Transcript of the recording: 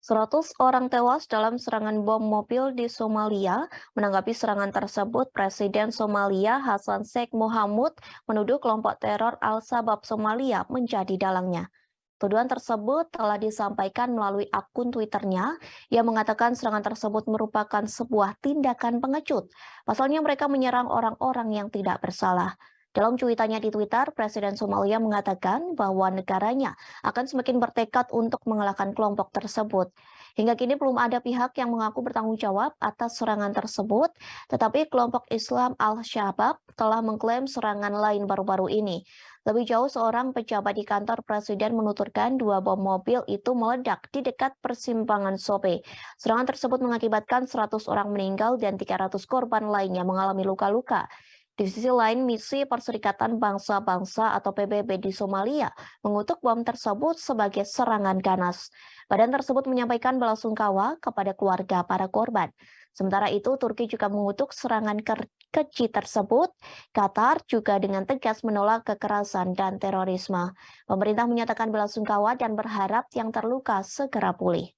100 orang tewas dalam serangan bom mobil di Somalia. Menanggapi serangan tersebut, Presiden Somalia Hassan Sheikh Mohamud menuduh kelompok teror Al-Shabaab Somalia menjadi dalangnya. Tuduhan tersebut telah disampaikan melalui akun Twitternya yang mengatakan serangan tersebut merupakan sebuah tindakan pengecut. Pasalnya mereka menyerang orang-orang yang tidak bersalah. Dalam cuitannya di Twitter, Presiden Somalia mengatakan bahwa negaranya akan semakin bertekad untuk mengalahkan kelompok tersebut. Hingga kini belum ada pihak yang mengaku bertanggung jawab atas serangan tersebut, tetapi kelompok Islam Al-Shabaab telah mengklaim serangan lain baru-baru ini. Lebih jauh, seorang pejabat di kantor presiden menuturkan dua bom mobil itu meledak di dekat persimpangan Sope. Serangan tersebut mengakibatkan 100 orang meninggal dan 300 korban lainnya mengalami luka-luka. Di sisi lain, Misi Perserikatan Bangsa-Bangsa atau PBB di Somalia mengutuk bom tersebut sebagai serangan ganas. Badan tersebut menyampaikan belasungkawa kepada keluarga para korban. Sementara itu, Turki juga mengutuk serangan keji tersebut. Qatar juga dengan tegas menolak kekerasan dan terorisme. Pemerintah menyatakan belasungkawa dan berharap yang terluka segera pulih.